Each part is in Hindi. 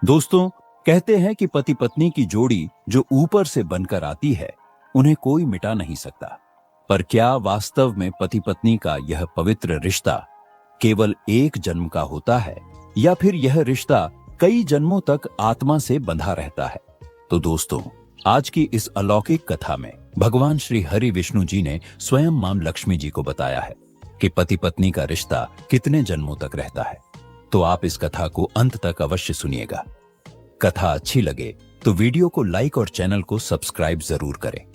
दोस्तों, कहते हैं कि पति पत्नी की जोड़ी जो ऊपर से बनकर आती है उन्हें कोई मिटा नहीं सकता। पर क्या वास्तव में पति पत्नी का यह पवित्र रिश्ता केवल एक जन्म का होता है या फिर यह रिश्ता कई जन्मों तक आत्मा से बंधा रहता है? तो दोस्तों, आज की इस अलौकिक कथा में भगवान श्री हरि विष्णु जी ने स्वयं मां लक्ष्मी जी को बताया है कि पति पत्नी का रिश्ता कितने जन्मों तक रहता है। तो आप इस कथा को अंत तक अवश्य सुनिएगा। कथा अच्छी लगे तो वीडियो को लाइक और चैनल को सब्सक्राइब जरूर करें।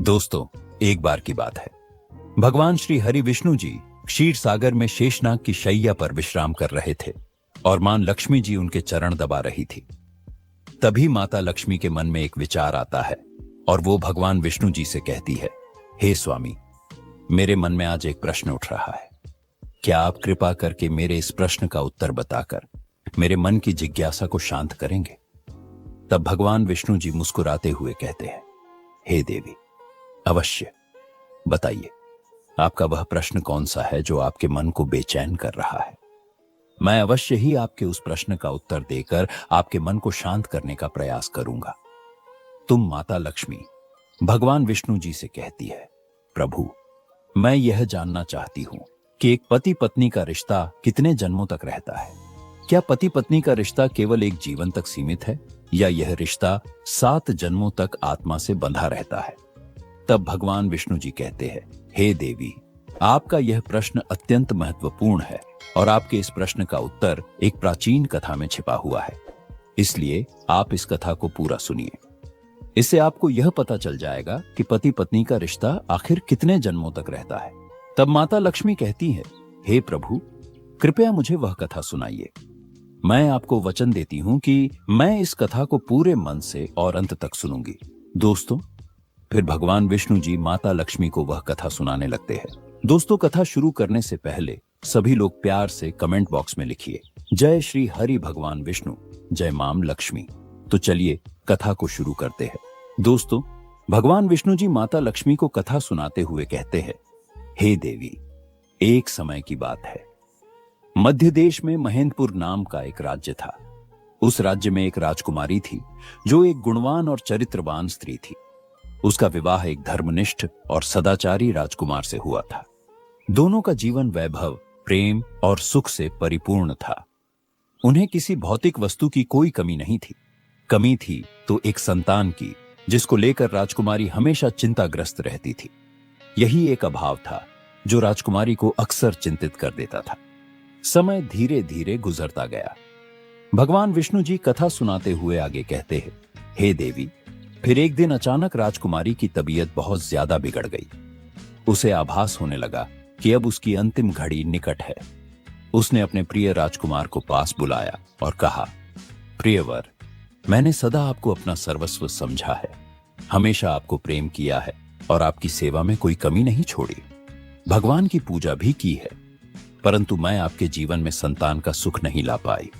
दोस्तों, एक बार की बात है, भगवान श्री हरि विष्णु जी क्षीर सागर में शेषनाग की शैया पर विश्राम कर रहे थे और मां लक्ष्मी जी उनके चरण दबा रही थी। तभी माता लक्ष्मी के मन में एक विचार आता है और वो भगवान विष्णु जी से कहती है, हे स्वामी, मेरे मन में आज एक प्रश्न उठ रहा है। क्या आप कृपा करके मेरे इस प्रश्न का उत्तर बताकर मेरे मन की जिज्ञासा को शांत करेंगे? तब भगवान विष्णु जी मुस्कुराते हुए कहते हैं, हे देवी, अवश्य बताइए, आपका वह प्रश्न कौन सा है जो आपके मन को बेचैन कर रहा है? मैं अवश्य ही आपके उस प्रश्न का उत्तर देकर आपके मन को शांत करने का प्रयास करूंगा। तुम माता लक्ष्मी भगवान विष्णु जी से कहती है, प्रभु, मैं यह जानना चाहती हूं कि एक पति पत्नी का रिश्ता कितने जन्मों तक रहता है। क्या पति पत्नी का रिश्ता केवल एक जीवन तक सीमित है या यह रिश्ता 7 जन्मों तक आत्मा से बंधा रहता है? तब भगवान विष्णु जी कहते हैं, हे देवी, आपका यह प्रश्न अत्यंत महत्वपूर्ण है और आपके इस प्रश्न का उत्तर एक प्राचीन कथा में छिपा हुआ है। इसलिए आप इस कथा को पूरा सुनिए। इससे आपको यह पता चल जाएगा कि पति पत्नी का रिश्ता आखिर कितने जन्मों तक रहता है। तब माता लक्ष्मी कहती है, हे प्रभु, कृपया मुझे वह कथा सुनाइए। मैं आपको वचन देती हूं कि मैं इस कथा को पूरे मन से और अंत तक सुनूंगी। दोस्तों, फिर भगवान विष्णु जी माता लक्ष्मी को वह कथा सुनाने लगते हैं। दोस्तों, कथा शुरू करने से पहले सभी लोग प्यार से कमेंट बॉक्स में लिखिए, जय श्री हरि भगवान विष्णु, जय मां लक्ष्मी। तो चलिए कथा को शुरू करते हैं। दोस्तों, भगवान विष्णु जी माता लक्ष्मी को कथा सुनाते हुए कहते हैं, हे देवी, एक समय की बात है, मध्य देश में महेंद्रपुर नाम का एक राज्य था। उस राज्य में एक राजकुमारी थी जो एक गुणवान और चरित्रवान स्त्री थी। उसका विवाह एक धर्मनिष्ठ और सदाचारी राजकुमार से हुआ था। दोनों का जीवन वैभव, प्रेम और सुख से परिपूर्ण था। उन्हें किसी भौतिक वस्तु की कोई कमी नहीं थी। कमी थी तो एक संतान की, जिसको लेकर राजकुमारी हमेशा चिंताग्रस्त रहती थी। यही एक अभाव था जो राजकुमारी को अक्सर चिंतित कर देता था। समय धीरे धीरे गुजरता गया। भगवान विष्णु जी कथा सुनाते हुए आगे कहते हैं, हे देवी, फिर एक दिन अचानक राजकुमारी की तबीयत बहुत ज्यादा बिगड़ गई। उसे आभास होने लगा कि अब उसकी अंतिम घड़ी निकट है। उसने अपने प्रिय राजकुमार को पास बुलाया और कहा, प्रियवर, मैंने सदा आपको अपना सर्वस्व समझा है, हमेशा आपको प्रेम किया है और आपकी सेवा में कोई कमी नहीं छोड़ी। भगवान की पूजा भी की है, परंतु मैं आपके जीवन में संतान का सुख नहीं ला पाई।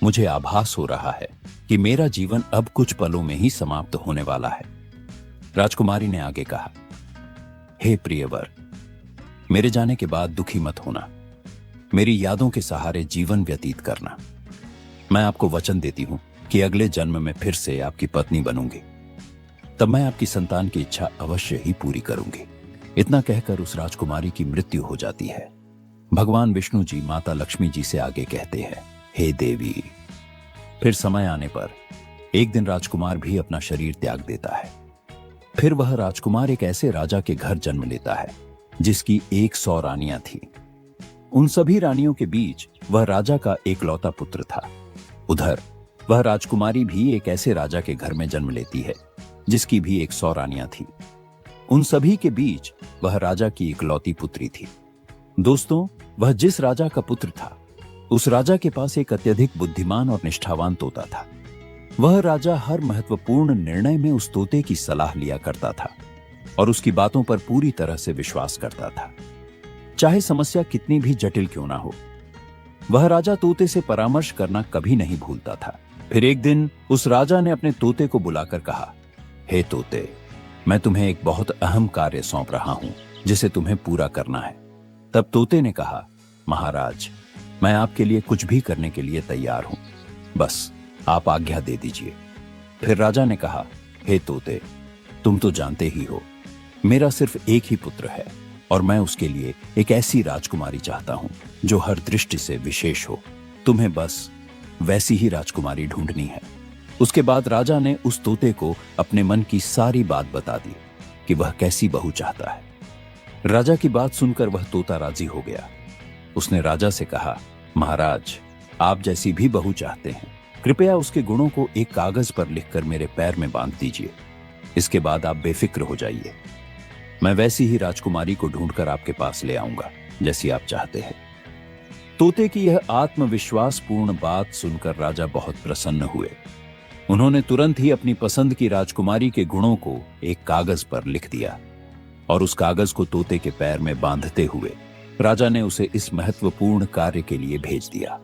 मुझे आभास हो रहा है कि मेरा जीवन अब कुछ पलों में ही समाप्त होने वाला है। राजकुमारी ने आगे कहा, हे प्रियवर, मेरे जाने के बाद दुखी मत होना। मेरी यादों के सहारे जीवन व्यतीत करना। मैं आपको वचन देती हूं कि अगले जन्म में फिर से आपकी पत्नी बनूंगी। तब मैं आपकी संतान की इच्छा अवश्य ही पूरी करूंगी। इतना कहकर उस राजकुमारी की मृत्यु हो जाती है। भगवान विष्णु जी माता लक्ष्मी जी से आगे कहते हैं, हे देवी, फिर समय आने पर एक दिन राजकुमार भी अपना शरीर त्याग देता है। फिर वह राजकुमार एक ऐसे राजा के घर जन्म लेता है जिसकी 100 रानियां थी। उन सभी रानियों के बीच वह राजा का एकलौता पुत्र था। उधर वह राजकुमारी भी एक ऐसे राजा के घर में जन्म लेती है जिसकी भी 100 रानियां थी। उन सभी के बीच वह राजा की इकलौती पुत्री थी। दोस्तों, वह जिस राजा का पुत्र था, उस राजा के पास एक अत्यधिक बुद्धिमान और निष्ठावान तोता था। वह राजा हर महत्वपूर्ण निर्णय में उस तोते की सलाह लिया करता था और उसकी बातों पर पूरी तरह से विश्वास करता था, चाहे समस्या कितनी भी जटिल क्यों ना हो। वह राजा तोते से परामर्श करना कभी नहीं भूलता था। फिर एक दिन उस राजा ने अपने तोते को बुलाकर कहा, हे तोते, मैं तुम्हें एक बहुत अहम कार्य सौंप रहा हूं जिसे तुम्हें पूरा करना है। तब तोते ने कहा, महाराज, मैं आपके लिए कुछ भी करने के लिए तैयार हूं, बस आप आज्ञा दे दीजिए। फिर राजा ने कहा, हे तोते, तुम तो जानते ही हो मेरा सिर्फ एक ही पुत्र है और मैं उसके लिए एक ऐसी राजकुमारी चाहता हूं जो हर दृष्टि से विशेष हो। तुम्हें बस वैसी ही राजकुमारी ढूंढनी है। उसके बाद राजा ने उस तोते को अपने मन की सारी बात बता दी कि वह कैसी बहू चाहता है। राजा की बात सुनकर वह तोता राजी हो गया। उसने राजा से कहा, महाराज, आप जैसी भी बहू चाहते हैं, कृपया उसके गुणों को एक कागज पर लिखकर मेरे पैर में बांध दीजिए। इसके बाद आप बेफिक्र हो जाइए। मैं वैसी ही राजकुमारी को ढूंढकर आपके पास ले आऊंगा जैसी आप चाहते हैं। तोते की यह आत्मविश्वासपूर्ण बात सुनकर राजा बहुत प्रसन्न हुए। उन्होंने तुरंत ही अपनी पसंद की राजकुमारी के गुणों को एक कागज पर लिख दिया और उस कागज को तोते के पैर में बांधते हुए राजा ने उसे इस महत्वपूर्ण कार्य के लिए भेज दिया।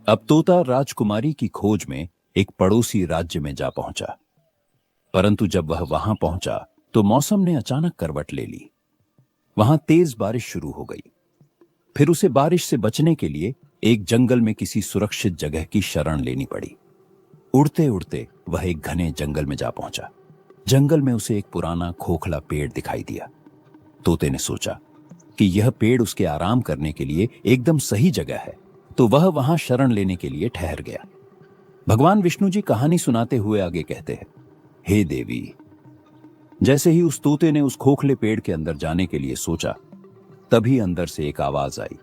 अब तोता राजकुमारी की खोज में एक पड़ोसी राज्य में जा पहुंचा, परंतु जब वह वहां पहुंचा तो मौसम ने अचानक करवट ले ली। वहां तेज बारिश शुरू हो गई। फिर उसे बारिश से बचने के लिए एक जंगल में किसी सुरक्षित जगह की शरण लेनी पड़ी। उड़ते उड़ते वह एक घने जंगल में जा पहुंचा। जंगल में उसे एक पुराना खोखला पेड़ दिखाई दिया। तोते ने सोचा कि यह पेड़ उसके आराम करने के लिए एकदम सही जगह है, तो वह वहां शरण लेने के लिए ठहर गया। भगवान विष्णु जी कहानी सुनाते हुए आगे कहते हैं, हे देवी, जैसे ही उस तोते ने उस खोखले पेड़ के अंदर जाने के लिए सोचा, तभी अंदर से एक आवाज आई,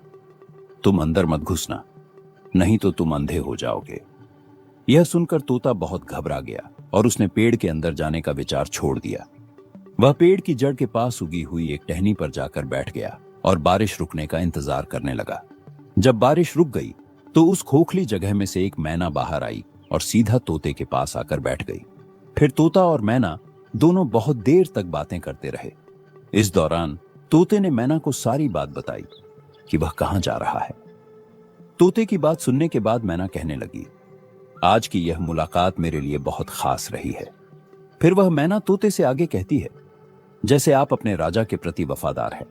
तुम अंदर मत घुसना, नहीं तो तुम अंधे हो जाओगे। यह सुनकर तोता बहुत घबरा गया और उसने पेड़ के अंदर जाने का विचार छोड़ दिया। वह पेड़ की जड़ के पास उगी हुई एक टहनी पर जाकर बैठ गया और बारिश रुकने का इंतजार करने लगा। जब बारिश रुक गई तो उस खोखली जगह में से एक मैना बाहर आई और सीधा तोते के पास आकर बैठ गई। फिर तोता और मैना दोनों बहुत देर तक बातें करते रहे। इस दौरान तोते ने मैना को सारी बात बताई कि वह कहां जा रहा है। तोते की बात सुनने के बाद मैना कहने लगी, आज की यह मुलाकात मेरे लिए बहुत खास रही है। फिर वह मैना तोते से आगे कहती है, जैसे आप अपने राजा के प्रति वफादार हैं,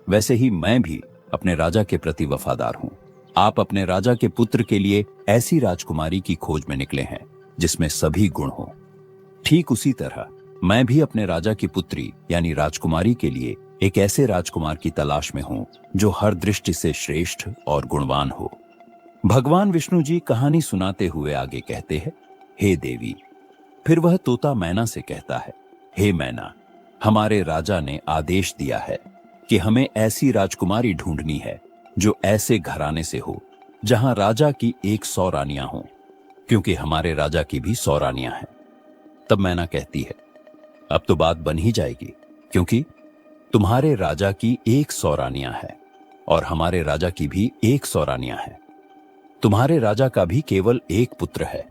वैसे ही मैं भी अपने राजा के प्रति वफादार हूं। आप अपने राजा के पुत्र के लिए ऐसी राजकुमारी की खोज में निकले हैं जिसमें सभी गुण हों। ठीक उसी तरह मैं भी अपने राजा की पुत्री यानी राजकुमारी के लिए एक ऐसे राजकुमार की तलाश में हूं जो हर दृष्टि से श्रेष्ठ और गुणवान हो। भगवान विष्णु जी कहानी सुनाते हुए आगे कहते हैं, हे देवी। फिर वह तोता मैना से कहता है, हे मैना, हमारे राजा ने आदेश दिया है कि हमें ऐसी राजकुमारी ढूंढनी है जो ऐसे घराने से हो जहां राजा की 100 रानियां हों, क्योंकि हमारे राजा की भी 100 रानियां हैं। तब मैना कहती है, अब तो बात बन ही जाएगी, क्योंकि तुम्हारे राजा की 100 रानियां हैं और हमारे राजा की भी 100 रानियां हैं। तुम्हारे राजा का भी केवल एक पुत्र है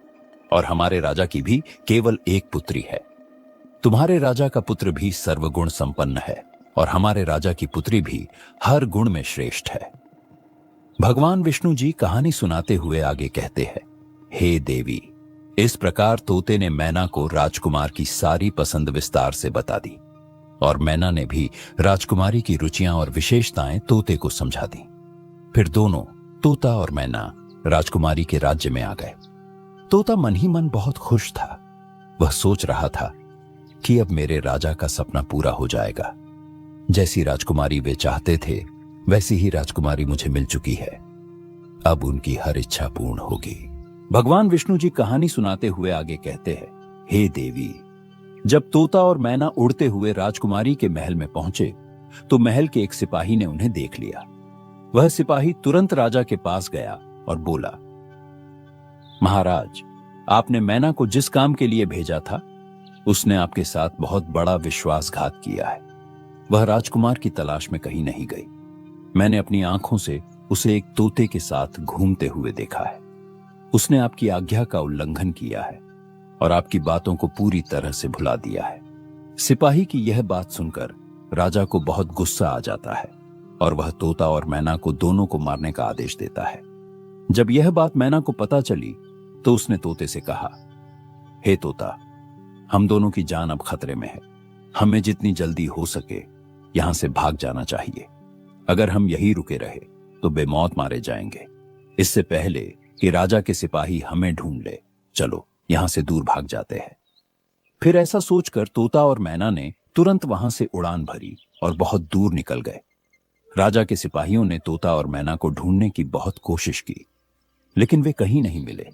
और हमारे राजा की भी केवल एक पुत्री है। तुम्हारे राजा का पुत्र भी सर्वगुण संपन्न है और हमारे राजा की पुत्री भी हर गुण में श्रेष्ठ है। भगवान विष्णु जी कहानी सुनाते हुए आगे कहते हैं, हे देवी। इस प्रकार तोते ने मैना को राजकुमार की सारी पसंद विस्तार से बता दी और मैना ने भी राजकुमारी की रुचियां और विशेषताएं तोते को समझा दी। फिर दोनों, तोता और मैना, राजकुमारी के राज्य में आ गए। तोता मन ही मन बहुत खुश था। वह सोच रहा था कि अब मेरे राजा का सपना पूरा हो जाएगा। जैसी राजकुमारी वे चाहते थे वैसी ही राजकुमारी मुझे मिल चुकी है। अब उनकी हर इच्छा पूर्ण होगी। भगवान विष्णु जी कहानी सुनाते हुए आगे कहते हैं, हे देवी। जब तोता और मैना उड़ते हुए राजकुमारी के महल में पहुंचे तो महल के एक सिपाही ने उन्हें देख लिया। वह सिपाही तुरंत राजा के पास गया और बोला, महाराज, आपने मैना को जिस काम के लिए भेजा था उसने आपके साथ बहुत बड़ा विश्वासघात किया है। वह राजकुमार की तलाश में कहीं नहीं गई। मैंने अपनी आंखों से उसे एक तोते के साथ घूमते हुए देखा है। उसने आपकी आज्ञा का उल्लंघन किया है और आपकी बातों को पूरी तरह से भुला दिया है। सिपाही की यह बात सुनकर राजा को बहुत गुस्सा आ जाता है और वह तोता और मैना को दोनों को मारने का आदेश देता है। जब यह बात मैना को पता चली तो उसने तोते से कहा, हे तोता, हम दोनों की जान अब खतरे में है। हमें जितनी जल्दी हो सके यहां से भाग जाना चाहिए। अगर हम यहीं रुके रहे तो बेमौत मारे जाएंगे। इससे पहले कि राजा के सिपाही हमें ढूंढ ले चलो यहां से दूर भाग जाते हैं। फिर ऐसा सोचकर तोता और मैना ने तुरंत वहां से उड़ान भरी और बहुत दूर निकल गए। राजा के सिपाहियों ने तोता और मैना को ढूंढने की बहुत कोशिश की, लेकिन वे कहीं नहीं मिले।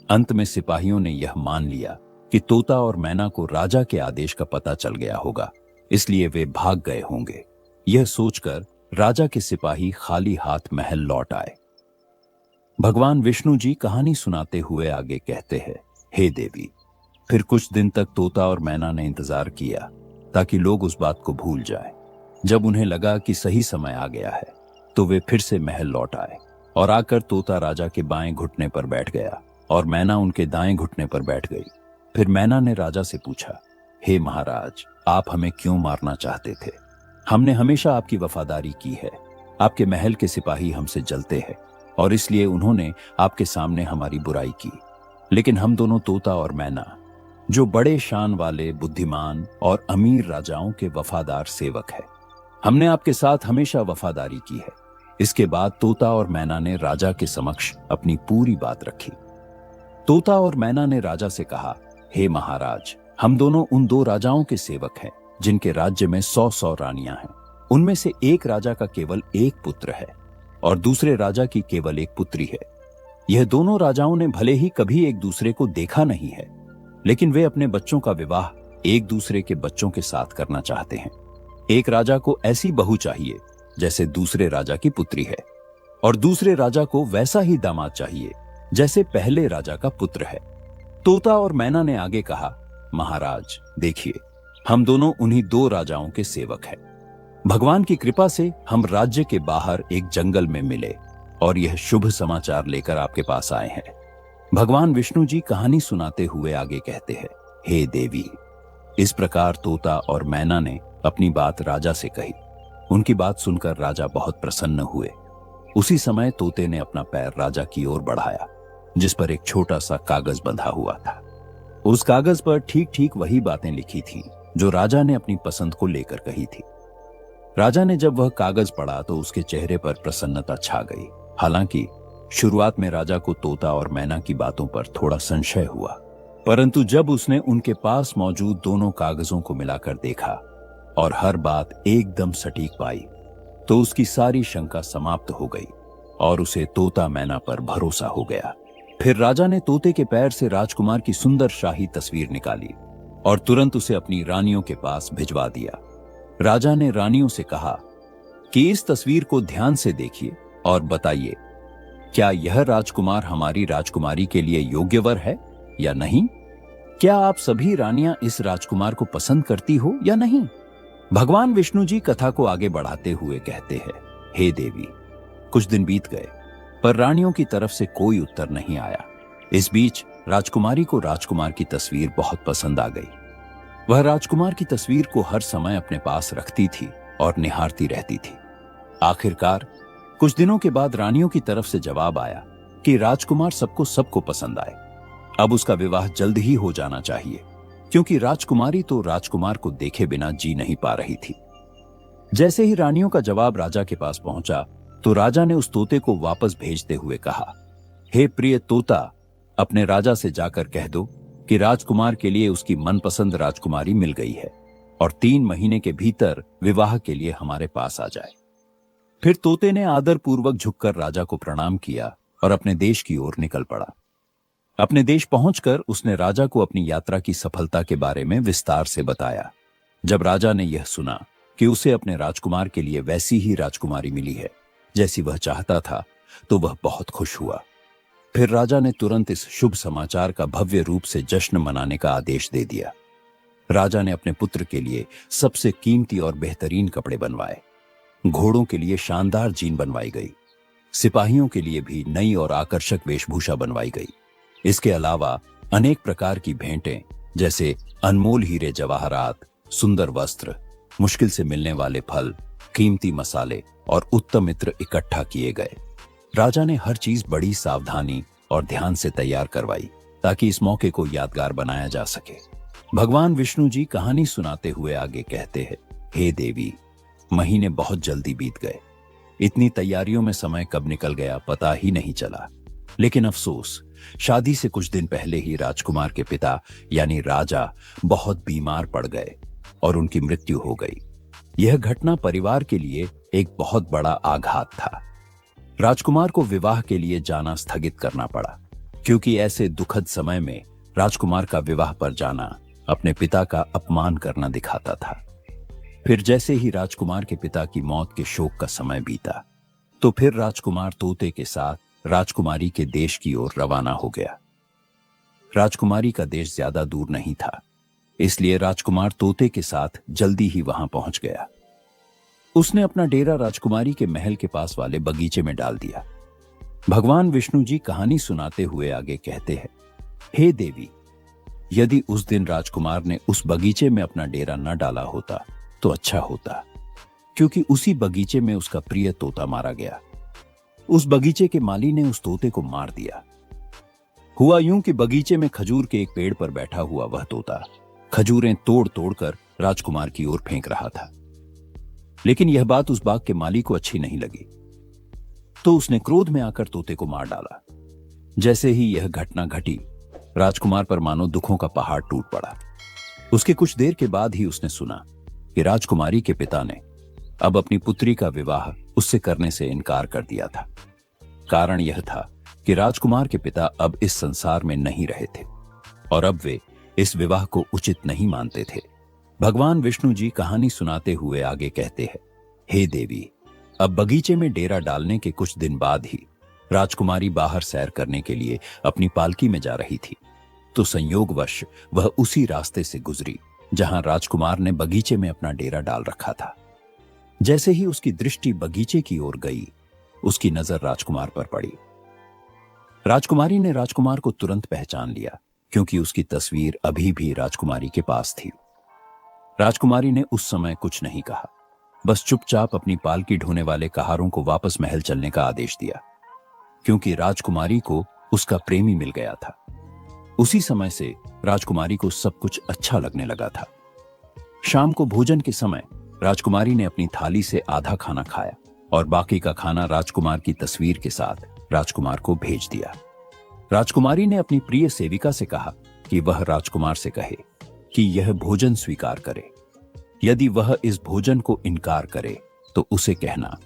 अंत में सिपाहियों ने यह मान लिया कि तोता और मैना को राजा के आदेश का पता चल गया होगा, इसलिए वे भाग गए होंगे। यह सोचकर राजा के सिपाही खाली हाथ महल लौट आए। भगवान विष्णु जी कहानी सुनाते हुए आगे कहते हैं, हे देवी, फिर कुछ दिन तक तोता और मैना ने इंतजार किया ताकि लोग उस बात को भूल जाएं। जब उन्हें लगा कि सही समय आ गया है, तो वे फिर से महल लौट आए और आकर तोता राजा के बाएं घुटने पर बैठ गया और मैना उनके दाएं घुटने पर बैठ गई। फिर मैना ने राजा से पूछा, हे महाराज, आप हमें क्यों मारना चाहते थे? हमने हमेशा आपकी वफादारी की है। आपके महल के सिपाही हमसे जलते हैं और इसलिए उन्होंने आपके सामने हमारी बुराई की। लेकिन हम दोनों तोता और मैना, जो बड़े शान वाले, बुद्धिमान और अमीर राजाओं के वफादार सेवक हैं, हमने आपके साथ हमेशा वफादारी की है। इसके बाद तोता और मैना ने राजा के समक्ष अपनी पूरी बात रखी। तोता और मैना ने राजा से कहा, हे महाराज, हम दोनों उन दो राजाओं के सेवक हैं जिनके राज्य में 100 रानियां हैं। उनमें से एक राजा का केवल एक पुत्र है और दूसरे राजा की केवल एक पुत्री है। यह दोनों राजाओं ने भले ही कभी एक दूसरे को देखा नहीं है, लेकिन वे अपने बच्चों का विवाह एक दूसरे के बच्चों के साथ करना चाहते हैं। एक राजा को ऐसी बहू चाहिए जैसे दूसरे राजा की पुत्री है, और दूसरे राजा को वैसा ही दामाद चाहिए जैसे पहले राजा का पुत्र है। तोता और मैना ने आगे कहा, महाराज देखिए, हम दोनों उन्हीं दो राजाओं के सेवक हैं। भगवान की कृपा से हम राज्य के बाहर एक जंगल में मिले और यह शुभ समाचार लेकर आपके पास आए हैं। भगवान विष्णु जी कहानी सुनाते हुए आगे कहते हैं, हे देवी। इस प्रकार तोता और मैना ने अपनी बात राजा से कही। उनकी बात सुनकर राजा बहुत प्रसन्न हुए। उसी समय तोते ने अपना पैर राजा की ओर बढ़ाया, जिस पर एक छोटा सा कागज बंधा हुआ था। उस कागज पर ठीक ठीक वही बातें लिखी थीं जो राजा ने अपनी पसंद को लेकर कही थी। राजा ने जब वह कागज पढ़ा तो उसके चेहरे पर प्रसन्नता छा गई। हालांकि शुरुआत में राजा को तोता और मैना की बातों पर थोड़ा संशय हुआ, परंतु जब उसने उनके पास मौजूद दोनों कागजों को मिलाकर देखा और हर बात एकदम सटीक पाई, तो उसकी सारी शंका समाप्त हो गई और उसे तोता मैना पर भरोसा हो गया। फिर राजा ने तोते के पैर से राजकुमार की सुंदर शाही तस्वीर निकाली और तुरंत उसे अपनी रानियों के पास भिजवा दिया। राजा ने रानियों से कहा कि इस तस्वीर को ध्यान से देखिए और बताइए, क्या यह राजकुमार हमारी राजकुमारी के लिए योग्य वर है या नहीं? क्या आप सभी रानियां इस राजकुमार को पसंद करती हो या नहीं? भगवान विष्णु जी कथा को आगे बढ़ाते हुए कहते हैं, हे देवी, कुछ दिन बीत गए पर रानियों की तरफ से कोई उत्तर नहीं आया। इस बीच राजकुमारी को राजकुमार की तस्वीर बहुत पसंद आ गई। वह राजकुमार की तस्वीर को हर समय अपने पास रखती थी और निहारती रहती थी। आखिरकार कुछ दिनों के बाद रानियों की तरफ से जवाब आया कि राजकुमार सबको पसंद आए। अब उसका विवाह जल्द ही हो जाना चाहिए, क्योंकि राजकुमारी तो राजकुमार को देखे बिना जी नहीं पा रही थी। जैसे ही रानियों का जवाब राजा के पास पहुंचा, तो राजा ने उस तोते को वापस भेजते हुए कहा, हे प्रिय तोता, अपने राजा से जाकर कह दो कि राजकुमार के लिए उसकी मनपसंद राजकुमारी मिल गई है और 3 महीने के भीतर विवाह के लिए हमारे पास आ जाए। फिर तोते ने आदर पूर्वक झुककर राजा को प्रणाम किया और अपने देश की ओर निकल पड़ा। अपने देश पहुंचकर उसने राजा को अपनी यात्रा की सफलता के बारे में विस्तार से बताया। जब राजा ने यह सुना कि उसे अपने राजकुमार के लिए वैसी ही राजकुमारी मिली है जैसी वह चाहता था, तो वह बहुत खुश हुआ। फिर राजा ने तुरंत इस शुभ समाचार का भव्य रूप से जश्न मनाने का आदेश दे दिया। राजा ने अपने पुत्र के लिए सबसे कीमती और बेहतरीन कपड़े बनवाए। घोड़ों के लिए शानदार जीन बनवाई गई। सिपाहियों के लिए भी नई और आकर्षक वेशभूषा बनवाई गई। इसके अलावा अनेक प्रकार की भेंटें, जैसे अनमोल हीरे जवाहरात, सुंदर वस्त्र, मुश्किल से मिलने वाले फल, कीमती मसाले और उत्तम इत्र इकट्ठा किए गए। राजा ने हर चीज बड़ी सावधानी और ध्यान से तैयार करवाई ताकि इस मौके को यादगार बनाया जा सके। भगवान विष्णु जी कहानी सुनाते हुए आगे कहते हैं, हे देवी, महीने बहुत जल्दी बीत गए। इतनी तैयारियों में समय कब निकल गया पता ही नहीं चला। लेकिन अफसोस शादी से कुछ दिन पहले ही राजकुमार के पिता यानी राजा बहुत बीमार पड़ गए और उनकी मृत्यु हो गई। यह घटना परिवार के लिए एक बहुत बड़ा आघात था। राजकुमार को विवाह के लिए जाना स्थगित करना पड़ा, क्योंकि ऐसे दुखद समय में राजकुमार का विवाह पर जाना अपने पिता का अपमान करना दिखाता था। फिर जैसे ही राजकुमार के पिता की मौत के शोक का समय बीता, तो फिर राजकुमार तोते के साथ राजकुमारी के देश की ओर रवाना हो गया। राजकुमारी का देश ज्यादा दूर नहीं था, इसलिए राजकुमार तोते के साथ जल्दी ही वहां पहुंच गया। उसने अपना डेरा राजकुमारी के महल के पास वाले बगीचे में डाल दिया। भगवान विष्णु जी कहानी सुनाते हुए आगे कहते हैं, हे देवी, यदि उस दिन राजकुमार ने उस बगीचे में अपना डेरा न डाला होता तो अच्छा होता, क्योंकि उसी बगीचे में उसका प्रिय तोता मारा गया। उस बगीचे के माली ने उस तोते को मार दिया। हुआ यूं कि बगीचे में खजूर के एक पेड़ पर बैठा हुआ वह तोता खजूरें तोड़ तोड़कर राजकुमार की ओर फेंक रहा था। लेकिन यह बात उस बाग के माली को अच्छी नहीं लगी, तो उसने क्रोध में आकर तोते को मार डाला। जैसे ही यह घटना घटी, राजकुमार पर मानो दुखों का पहाड़ टूट पड़ा। उसके कुछ देर के बाद ही उसने सुना कि राजकुमारी के पिता ने अब अपनी पुत्री का विवाह उससे करने से इनकार कर दिया था। कारण यह था कि राजकुमार के पिता अब इस संसार में नहीं रहे थे और अब वे इस विवाह को उचित नहीं मानते थे। भगवान विष्णु जी कहानी सुनाते हुए आगे कहते हैं, हे देवी, अब बगीचे में डेरा डालने के कुछ दिन बाद ही राजकुमारी बाहर सैर करने के लिए अपनी पालकी में जा रही थी, तो संयोगवश वह उसी रास्ते से गुजरी जहां राजकुमार ने बगीचे में अपना डेरा डाल रखा था। जैसे ही उसकी दृष्टि बगीचे की ओर गई, उसकी नजर राजकुमार पर पड़ी। राजकुमारी ने राजकुमार को तुरंत पहचान लिया, क्योंकि उसकी तस्वीर अभी भी राजकुमारी के पास थी। राजकुमारी ने उस समय कुछ नहीं कहा, बस चुपचाप अपनी पालकी ढोने वाले कहारों को वापस महल चलने का आदेश दिया, क्योंकि राजकुमारी को उसका प्रेमी मिल गया था। उसी समय से राजकुमारी को सब कुछ अच्छा लगने लगा था। शाम को भोजन के समय राजकुमारी ने अपनी थाली से आधा खाना खाया और बाकी का खाना राजकुमार की तस्वीर के साथ राजकुमार को भेज दिया। राजकुमारी ने अपनी प्रिय सेविका से कहा कि वह राजकुमार से कहे कि यह भोजन स्वीकार करे। यदि वह इस भोजन को इनकार करे तो उसे कहना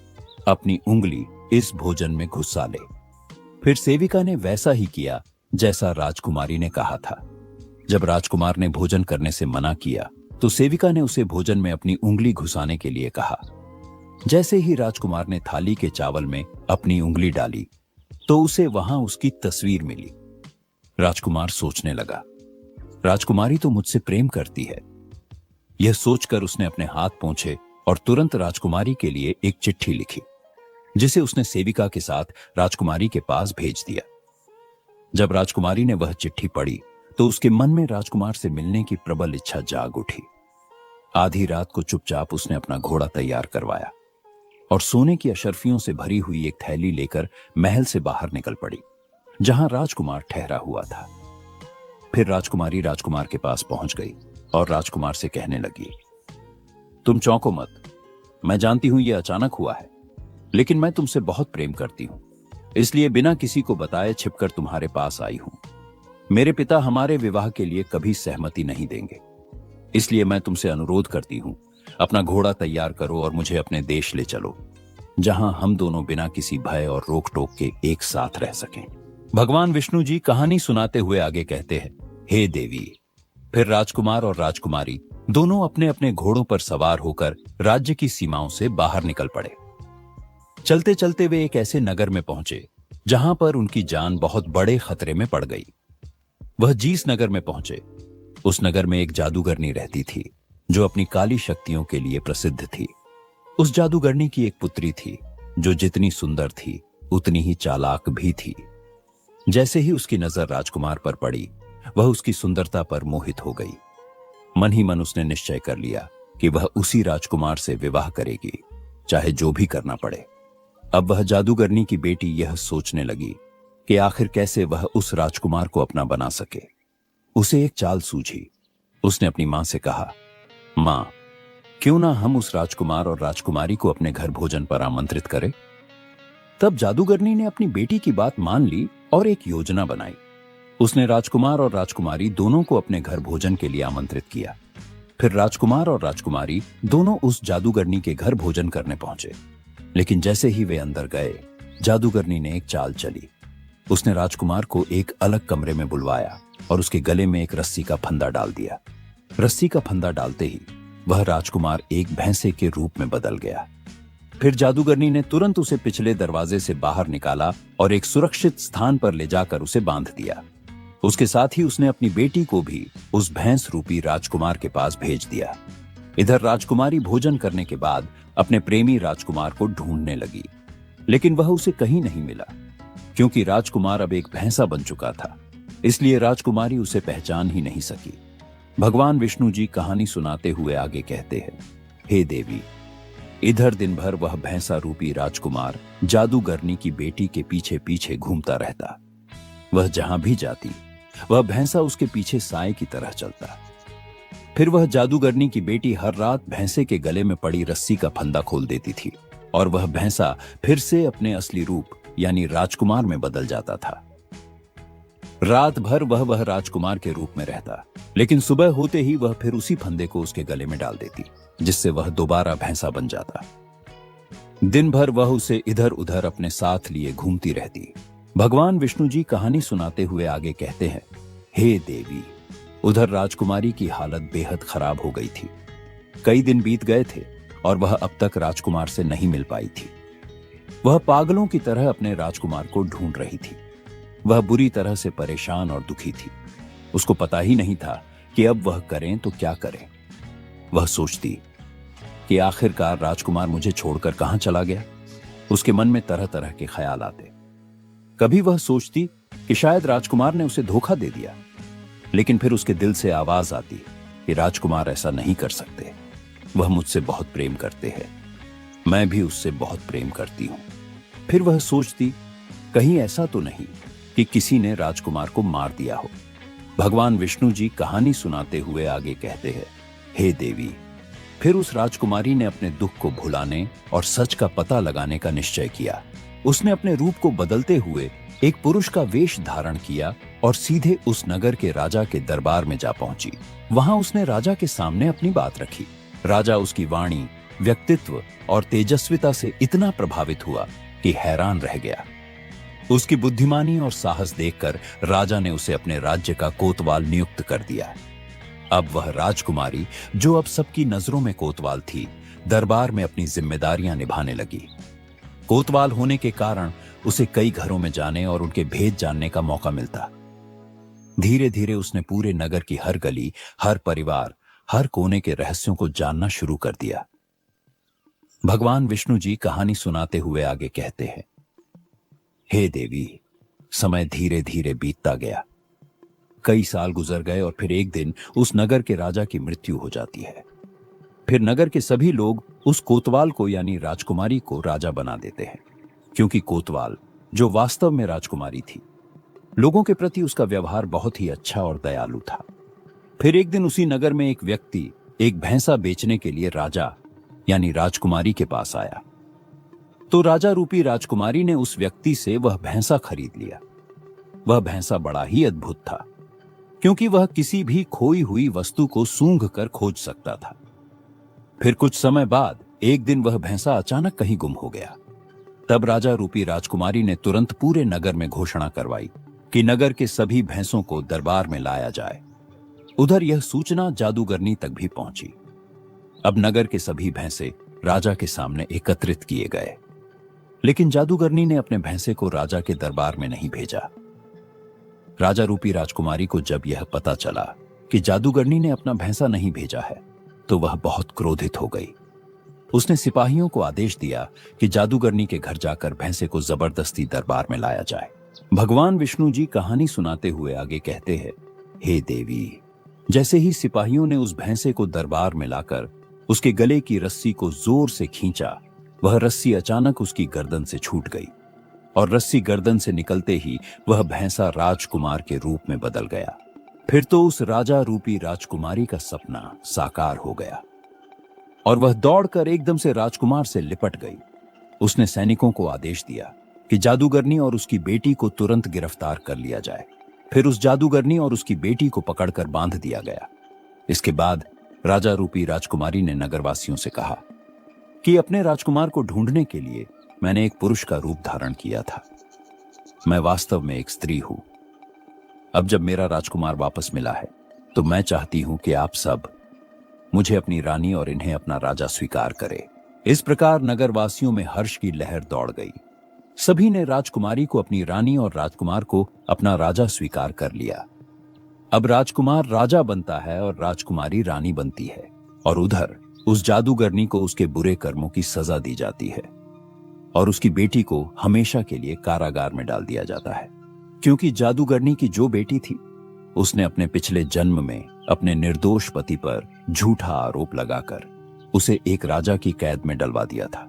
अपनी उंगली इस भोजन में घुसा ले। फिर सेविका ने वैसा ही किया जैसा राजकुमारी ने कहा था। जब राजकुमार ने भोजन करने से मना किया तो सेविका ने उसे भोजन में अपनी उंगली घुसाने के लिए कहा। जैसे ही राजकुमार ने थाली के चावल में अपनी उंगली डाली तो उसे वहां उसकी तस्वीर मिली। राजकुमार सोचने लगा, राजकुमारी तो मुझसे प्रेम करती है। यह सोचकर उसने अपने हाथ पोंछे और तुरंत राजकुमारी के लिए एक चिट्ठी लिखी, जिसे उसने सेविका के साथ राजकुमारी के पास भेज दिया। जब राजकुमारी ने वह चिट्ठी पढ़ी तो उसके मन में राजकुमार से मिलने की प्रबल इच्छा जाग उठी। आधी रात को चुपचाप उसने अपना घोड़ा तैयार करवाया और सोने की अशर्फियों से भरी हुई एक थैली लेकर महल से बाहर निकल पड़ी, जहां राजकुमार ठहरा हुआ था। फिर राजकुमारी राजकुमार के पास पहुंच गई और राजकुमार से कहने लगी, तुम चौंको मत, मैं जानती हूं यह अचानक हुआ है, लेकिन मैं तुमसे बहुत प्रेम करती हूं, इसलिए बिना किसी को बताए छिपकर तुम्हारे पास आई हूं। मेरे पिता हमारे विवाह के लिए कभी सहमति नहीं देंगे, इसलिए मैं तुमसे अनुरोध करती हूं, अपना घोड़ा तैयार करो और मुझे अपने देश ले चलो, जहां हम दोनों बिना किसी भय और रोक टोक के एक साथ रह सकें। भगवान विष्णु जी कहानी सुनाते हुए आगे कहते हैं, हे देवी, फिर राजकुमार और राजकुमारी दोनों अपने अपने घोड़ों पर सवार होकर राज्य की सीमाओं से बाहर निकल पड़े। चलते चलते वे एक ऐसे नगर में पहुंचे जहां पर उनकी जान बहुत बड़े खतरे में पड़ गई। वह जीस नगर में पहुंचे। उस नगर में एक जादूगरनी रहती थी जो अपनी काली शक्तियों के लिए प्रसिद्ध थी। उस जादूगरनी की एक पुत्री थी जो जितनी सुंदर थी उतनी ही चालाक भी थी। जैसे ही उसकी नजर राजकुमार पर पड़ी, वह उसकी सुंदरता पर मोहित हो गई। मन ही मन उसने निश्चय कर लिया कि वह उसी राजकुमार से विवाह करेगी, चाहे जो भी करना पड़े। अब वह जादूगरनी की बेटी यह सोचने लगी कि आखिर कैसे वह उस राजकुमार को अपना बना सके। उसे एक चाल सूझी। उसने अपनी मां से कहा, मां, क्यों ना हम उस राजकुमार और राजकुमारी को अपने घर भोजन पर आमंत्रित करें। तब जादूगरनी ने अपनी बेटी की बात मान ली और एक योजना बनाई। उसने राजकुमार और राजकुमारी दोनों को अपने घर भोजन के लिए आमंत्रित किया। फिर राजकुमार और राजकुमारी दोनों उस जादूगरनी के घर भोजन करने पहुंचे। लेकिन जैसे ही वे अंदर गए, जादूगरनी ने एक चाल चली। उसने राजकुमार को एक अलग कमरे में बुलवाया और उसके गले में एक रस्सी का फंदा डाल दिया। रस्सी का फंदा डालते ही वह राजकुमार एक भैंसे के रूप में बदल गया। फिर जादूगरनी ने तुरंत उसे पिछले दरवाजे से बाहर निकाला और एक सुरक्षित स्थान पर ले जाकर उसे बांध दिया। उसके साथ ही उसने अपनी बेटी को भी उस भैंस रूपी राजकुमार के पास भेज दिया। इधर राजकुमारी भोजन करने के बाद अपने प्रेमी राजकुमार को ढूंढने लगी, लेकिन वह उसे कहीं नहीं मिला। क्योंकि राजकुमार अब एक भैंसा बन चुका था, इसलिए राजकुमारी उसे पहचान ही नहीं सकी। भगवान विष्णु जी कहानी सुनाते हुए आगे कहते हैं, हे देवी, इधर दिन भर वह भैंसा रूपी राजकुमार जादूगरनी की बेटी के पीछे पीछे घूमता रहता। वह जहां भी जाती, वह भैंसा उसके पीछे साए की तरह चलता। फिर वह जादूगरनी की बेटी हर रात भैंसे के गले में पड़ी रस्सी का फंदा खोल देती थी और वह भैंसा फिर से अपने असली रूप यानी राजकुमार में बदल जाता था। रात भर वह राजकुमार के रूप में रहता, लेकिन सुबह होते ही वह फिर उसी फंदे को उसके गले में डाल देती, जिससे वह दोबारा भैंसा बन जाता। दिन भर वह उसे इधर उधर अपने साथ लिए घूमती रहती। भगवान विष्णु जी कहानी सुनाते हुए आगे कहते हैं, हे देवी, उधर राजकुमारी की हालत बेहद खराब हो गई थी। कई दिन बीत गए थे और वह अब तक राजकुमार से नहीं मिल पाई थी। वह पागलों की तरह अपने राजकुमार को ढूंढ रही थी। वह बुरी तरह से परेशान और दुखी थी। उसको पता ही नहीं था कि अब वह करें तो क्या करें। वह सोचती कि आखिरकार राजकुमार मुझे छोड़कर कहां चला गया। उसके मन में तरह तरह के ख्याल आते। कभी वह सोचती कि शायद राजकुमार ने उसे धोखा दे दिया, लेकिन फिर उसके दिल से आवाज आती कि राजकुमार ऐसा नहीं कर सकते। वह मुझसे बहुत प्रेम करते हैं, मैं भी उससे बहुत प्रेम करती हूं। फिर वह सोचती, कहीं ऐसा तो नहीं कि किसी ने राजकुमार को मार दिया हो। भगवान विष्णु जी कहानी सुनाते हुए आगे कहते हैं, हे देवी, फिर उस राजकुमारी ने अपने दुख को भुलाने और सच का पता लगाने का निश्चय किया। उसने अपने रूप को बदलते हुए एक पुरुष का वेश धारण किया और सीधे उस नगर के राजा के दरबार में जा पहुंची। वहां उसने राजा के सामने अपनी बात रखी। राजा उसकी वाणी, व्यक्तित्व और तेजस्विता से इतना प्रभावित हुआ कि हैरान रह गया। उसकी बुद्धिमानी और साहस देखकर राजा ने उसे अपने राज्य का कोतवाल नियुक्त कर दिया। अब वह राजकुमारी, जो अब सबकी नजरों में कोतवाल थी, दरबार में अपनी जिम्मेदारियां निभाने लगी। कोतवाल होने के कारण उसे कई घरों में जाने और उनके भेद जानने का मौका मिलता। धीरे धीरे उसने पूरे नगर की हर गली, हर परिवार, हर कोने के रहस्यों को जानना शुरू कर दिया। भगवान विष्णु जी कहानी सुनाते हुए आगे कहते हैं, हे देवी, समय धीरे धीरे बीतता गया। कई साल गुजर गए और फिर एक दिन उस नगर के राजा की मृत्यु हो जाती है। फिर नगर के सभी लोग उस कोतवाल को यानी राजकुमारी को राजा बना देते हैं, क्योंकि कोतवाल, जो वास्तव में राजकुमारी थी, लोगों के प्रति उसका व्यवहार बहुत ही अच्छा और दयालु था। फिर एक दिन उसी नगर में एक व्यक्ति एक भैंसा बेचने के लिए राजा यानी राजकुमारी के पास आया। तो राजा रूपी राजकुमारी ने उस व्यक्ति से वह भैंसा खरीद लिया। वह भैंसा बड़ा ही अद्भुत था, क्योंकि वह किसी भी खोई हुई वस्तु को सूंघ कर खोज सकता था। फिर कुछ समय बाद एक दिन वह भैंसा अचानक कहीं गुम हो गया। तब राजा रूपी राजकुमारी ने तुरंत पूरे नगर में घोषणा करवाई कि नगर के सभी भैंसों को दरबार में लाया जाए। उधर यह सूचना जादूगरनी तक भी पहुंची। अब नगर के सभी भैंसे राजा के सामने एकत्रित किए गए, लेकिन जादूगरनी ने अपने भैंसे को राजा के दरबार में नहीं भेजा। राजा रूपी राजकुमारी को जब यह पता चला कि जादूगरनी ने अपना भैंसा नहीं भेजा है, तो वह बहुत क्रोधित हो गई। उसने सिपाहियों को आदेश दिया कि जादूगरनी के घर जाकर भैंसे को जबरदस्ती दरबार में लाया जाए। भगवान विष्णु जी कहानी सुनाते हुए आगे कहते हैं, हे देवी, जैसे ही सिपाहियों ने उस भैंसे को दरबार में लाकर उसके गले की रस्सी को जोर से खींचा, वह रस्सी अचानक उसकी गर्दन से छूट गई और रस्सी गर्दन से निकलते ही वह भैंसा राजकुमार के रूप में बदल गया। फिर तो उस राजा रूपी राजकुमारी का सपना साकार हो गया और वह दौड़कर एकदम से राजकुमार से लिपट गई। उसने सैनिकों को आदेश दिया कि जादूगरनी और उसकी बेटी को तुरंत गिरफ्तार कर लिया जाए। फिर उस जादूगरनी और उसकी बेटी को पकड़कर बांध दिया गया। इसके बाद राजा रूपी राजकुमारी ने नगरवासियों से कहा कि अपने राजकुमार को ढूंढने के लिए मैंने एक पुरुष का रूप धारण किया था। मैं वास्तव में एक स्त्री हूं। अब जब मेरा राजकुमार वापस मिला है तो मैं चाहती हूं कि आप सब मुझे अपनी रानी और इन्हें अपना राजा स्वीकार करें। इस प्रकार नगरवासियों में हर्ष की लहर दौड़ गई। सभी ने राजकुमारी को अपनी रानी और राजकुमार को अपना राजा स्वीकार कर लिया। अब राजकुमार राजा बनता है और राजकुमारी रानी बनती है, और उधर उस जादूगरनी को उसके बुरे कर्मों की सजा दी जाती है और उसकी बेटी को हमेशा के लिए कारागार में डाल दिया जाता है, क्योंकि जादूगरनी की जो बेटी थी उसने अपने पिछले जन्म में अपने निर्दोष पति पर झूठा आरोप लगाकर उसे एक राजा की कैद में डलवा दिया था।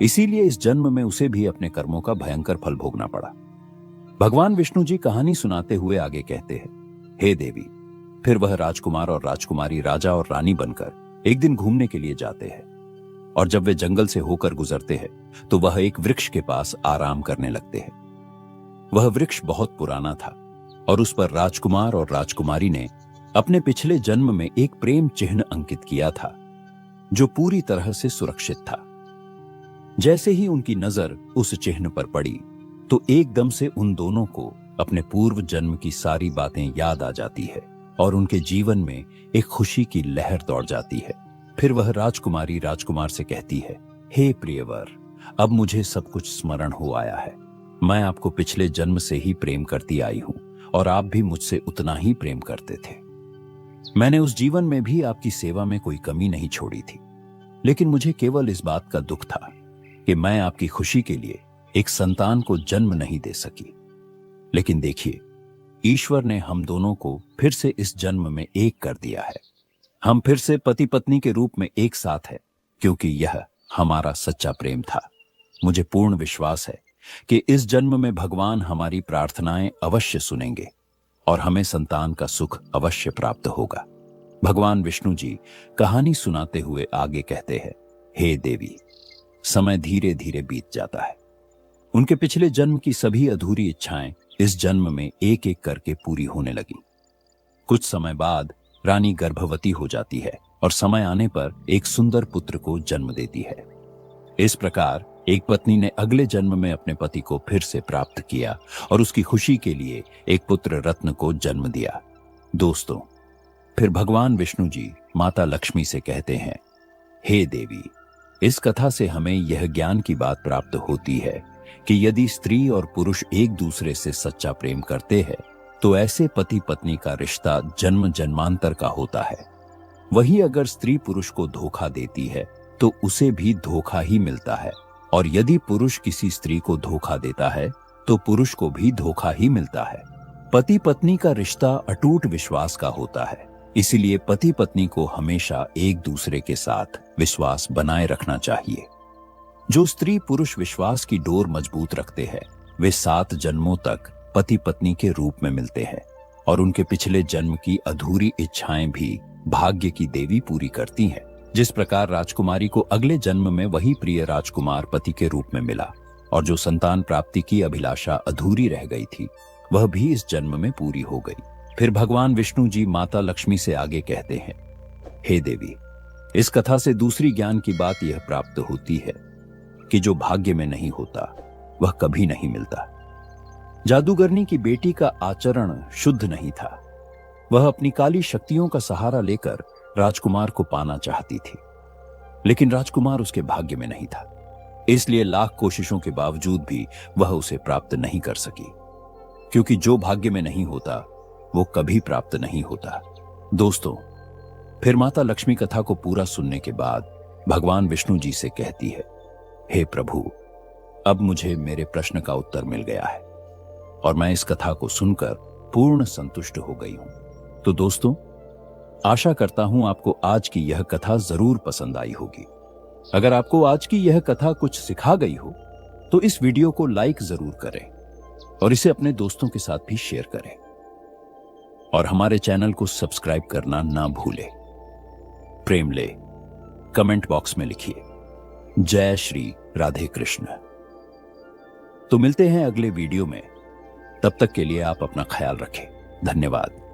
इसीलिए इस जन्म में उसे भी अपने कर्मों का भयंकर फल भोगना पड़ा। भगवान विष्णु जी कहानी सुनाते हुए आगे कहते हैं, हे देवी, फिर वह राजकुमार और राजकुमारी राजा और रानी बनकर एक दिन घूमने के लिए जाते हैं, और जब वे जंगल से होकर गुजरते हैं तो वह एक वृक्ष के पास आराम करने लगते हैं। वह वृक्ष बहुत पुराना था और उस पर राजकुमार और राजकुमारी ने अपने पिछले जन्म में एक प्रेम चिन्ह अंकित किया था जो पूरी तरह से सुरक्षित था। जैसे ही उनकी नजर उस चिन्ह पर पड़ी तो एकदम से उन दोनों को अपने पूर्व जन्म की सारी बातें याद आ जाती है और उनके जीवन में एक खुशी की लहर दौड़ जाती है। फिर वह राजकुमारी राजकुमार से कहती है, हे प्रियवर, अब मुझे सब कुछ स्मरण हो आया है। मैं आपको पिछले जन्म से ही प्रेम करती आई हूं और आप भी मुझसे उतना ही प्रेम करते थे। मैंने उस जीवन में भी आपकी सेवा में कोई कमी नहीं छोड़ी थी, लेकिन मुझे केवल इस बात का दुख था कि मैं आपकी खुशी के लिए एक संतान को जन्म नहीं दे सकी। लेकिन देखिए, ईश्वर ने हम दोनों को फिर से इस जन्म में एक कर दिया है। हम फिर से पति पत्नी के रूप में एक साथ हैं, क्योंकि यह हमारा सच्चा प्रेम था। मुझे पूर्ण विश्वास है कि इस जन्म में भगवान हमारी प्रार्थनाएं अवश्य सुनेंगे और हमें संतान का सुख अवश्य प्राप्त होगा। भगवान विष्णु जी कहानी सुनाते हुए आगे कहते हैं, हे देवी, समय धीरे धीरे बीत जाता है। उनके पिछले जन्म की सभी अधूरी इच्छाएं इस जन्म में एक एक करके पूरी होने लगी। कुछ समय बाद रानी गर्भवती हो जाती है और समय आने पर एक सुंदर पुत्र को जन्म देती है। इस प्रकार एक पत्नी ने अगले जन्म में अपने पति को फिर से प्राप्त किया और उसकी खुशी के लिए एक पुत्र रत्न को जन्म दिया। दोस्तों, फिर भगवान विष्णु जी माता लक्ष्मी से कहते हैं, हे देवी, इस कथा से हमें यह ज्ञान की बात प्राप्त होती है कि यदि स्त्री और पुरुष एक दूसरे से सच्चा प्रेम करते हैं तो ऐसे पति पत्नी का रिश्ता जन्म जन्मांतर का होता है। वही अगर स्त्री पुरुष को धोखा देती है तो उसे भी धोखा ही मिलता है, और यदि पुरुष किसी स्त्री को धोखा देता है तो पुरुष को भी धोखा ही मिलता है। पति पत्नी का रिश्ता अटूट विश्वास का होता है, इसीलिए पति पत्नी को हमेशा एक दूसरे के साथ विश्वास बनाए रखना चाहिए। जो स्त्री पुरुष विश्वास की डोर मजबूत रखते हैं वे 7 जन्मों तक पति पत्नी के रूप में मिलते हैं और उनके पिछले जन्म की अधूरी इच्छाएं भी भाग्य की देवी पूरी करती हैं। जिस प्रकार राजकुमारी को अगले जन्म में वही प्रिय राजकुमार पति के रूप में मिला और जो संतान प्राप्ति की अभिलाषा अधूरी रह गई थी वह भी इस जन्म में पूरी हो गई। फिर भगवान विष्णु जी माता लक्ष्मी से आगे कहते हैं, हे देवी, इस कथा से दूसरी ज्ञान की बात यह प्राप्त होती है कि जो भाग्य में नहीं होता वह कभी नहीं मिलता। जादूगरनी की बेटी का आचरण शुद्ध नहीं था। वह अपनी काली शक्तियों का सहारा लेकर राजकुमार को पाना चाहती थी, लेकिन राजकुमार उसके भाग्य में नहीं था। इसलिए लाख कोशिशों के बावजूद भी वह उसे प्राप्त नहीं कर सकी, क्योंकि जो भाग्य में नहीं होता वो कभी प्राप्त नहीं होता। दोस्तों, फिर माता लक्ष्मी कथा को पूरा सुनने के बाद भगवान विष्णु जी से कहती है, हे प्रभु, अब मुझे मेरे प्रश्न का उत्तर मिल गया है और मैं इस कथा को सुनकर पूर्ण संतुष्ट हो गई हूं। तो दोस्तों, आशा करता हूं आपको आज की यह कथा जरूर पसंद आई होगी। अगर आपको आज की यह कथा कुछ सिखा गई हो तो इस वीडियो को लाइक जरूर करें और इसे अपने दोस्तों के साथ भी शेयर करें और हमारे चैनल को सब्सक्राइब करना ना भूलें। प्रेम ले कमेंट बॉक्स में लिखिए, जय श्री राधे कृष्ण। तो मिलते हैं अगले वीडियो में। तब तक के लिए आप अपना ख्याल रखें। धन्यवाद।